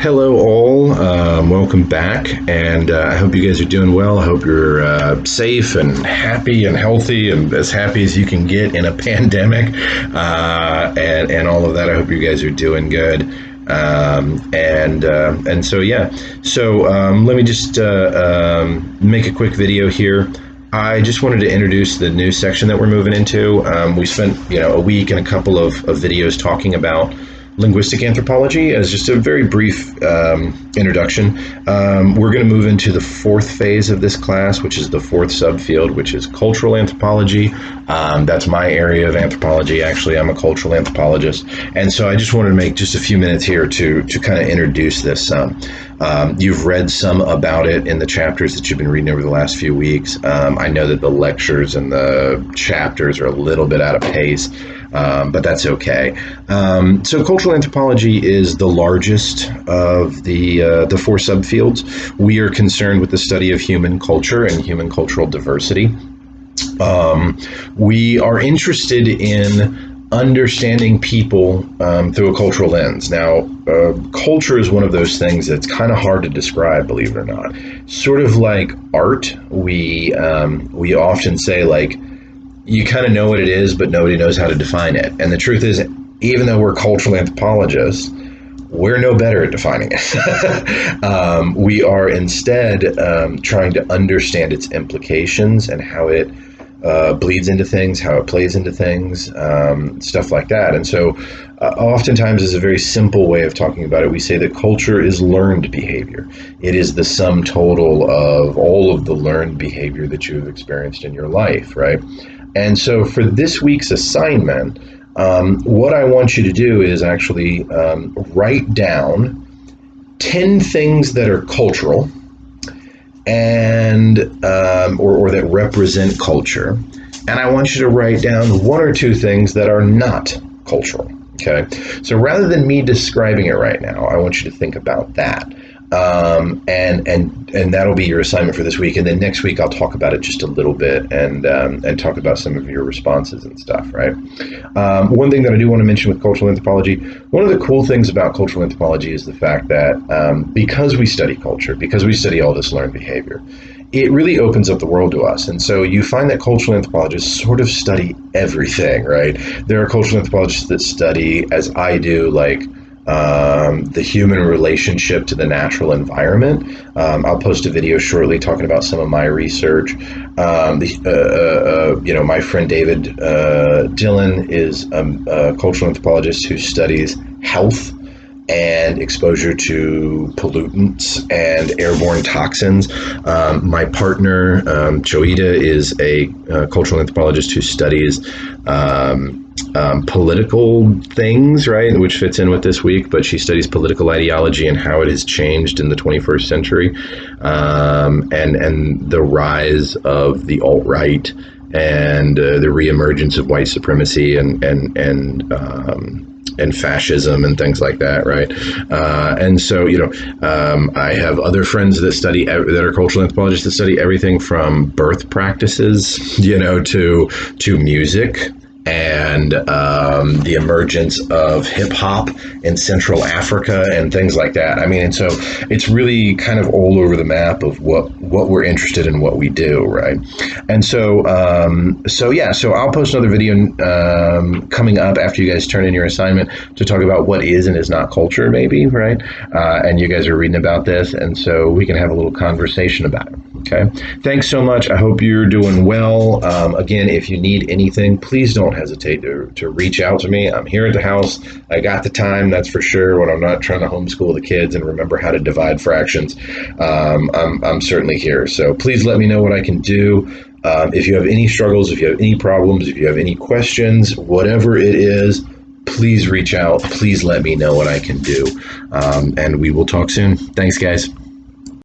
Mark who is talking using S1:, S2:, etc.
S1: Hello, all. Welcome back, and I hope you guys are doing well. I hope you're safe and happy and healthy and as happy as you can get in a pandemic, and all of that. I hope you guys are doing good. And so yeah. So let me just make a quick video here. I just wanted to introduce the new section that we're moving into. We spent a week and a couple of videos talking about linguistic anthropology as just a very brief introduction. We're going to move into the fourth phase of this class, which is the fourth subfield, which is cultural anthropology. That's my area of anthropology. Actually, I'm a cultural anthropologist. And so I just wanted to make just a few minutes here to kind of introduce this. You've read some about it in the chapters that you've been reading over the last few weeks. I know that the lectures and the chapters are a little bit out of pace, but that's okay. So cultural anthropology is the largest of the four subfields. We are concerned with the study of human culture and human cultural diversity. We are interested in understanding people through a cultural lens. Now, culture is one of those things that's kind of hard to describe, believe it or not. Sort of like art, we often say, like, you kind of know what it is, but nobody knows how to define it. And the truth is, even though we're cultural anthropologists, we're no better at defining it. We are instead trying to understand its implications and how it bleeds into things, how it plays into things, stuff like that. And so oftentimes, as a very simple way of talking about it, we say that culture is learned behavior. It is the sum total of all of the learned behavior that you have experienced in your life, right? And so for this week's assignment, what I want you to do is actually write down 10 things that are cultural and or that represent culture, and I want you to write down one or two things that are not cultural. Okay, so rather than me describing it right now, I want you to think about that, and that'll be your assignment for this week. And then next week I'll talk about it just a little bit and talk about some of your responses and stuff. Right. One thing that I do want to mention with cultural anthropology, one of the cool things about cultural anthropology is the fact that because we study culture, because we study all this learned behavior, it really opens up the world to us. And so you find that cultural anthropologists sort of study everything, right? There are cultural anthropologists that study, as I do, like the human relationship to the natural environment. I'll post a video shortly talking about some of my research. My friend David Dillon is a cultural anthropologist who studies health and exposure to pollutants and airborne toxins. My partner, Joita, is a cultural anthropologist who studies political things, right, which fits in with this week, but she studies political ideology and how it has changed in the 21st century, and the rise of the alt-right and the reemergence of white supremacy and fascism and things like that, right? And so, I have other friends that are cultural anthropologists that study everything from birth practices, to music and the emergence of hip hop in Central Africa and things like that. I mean, and so it's really kind of all over the map of what we're interested in, what we do, right? And so I'll post another video coming up after you guys turn in your assignment to talk about what is and is not culture, maybe, right? And you guys are reading about this, and so we can have a little conversation about it. Okay. Thanks so much. I hope you're doing well. Again, if you need anything, please don't hesitate to reach out to me. I'm here at the house. I got the time, that's for sure, when I'm not trying to homeschool the kids and remember how to divide fractions. I'm certainly here. So please let me know what I can do. If you have any struggles, if you have any problems, if you have any questions, whatever it is, please reach out. Please let me know what I can do. And we will talk soon. Thanks, guys.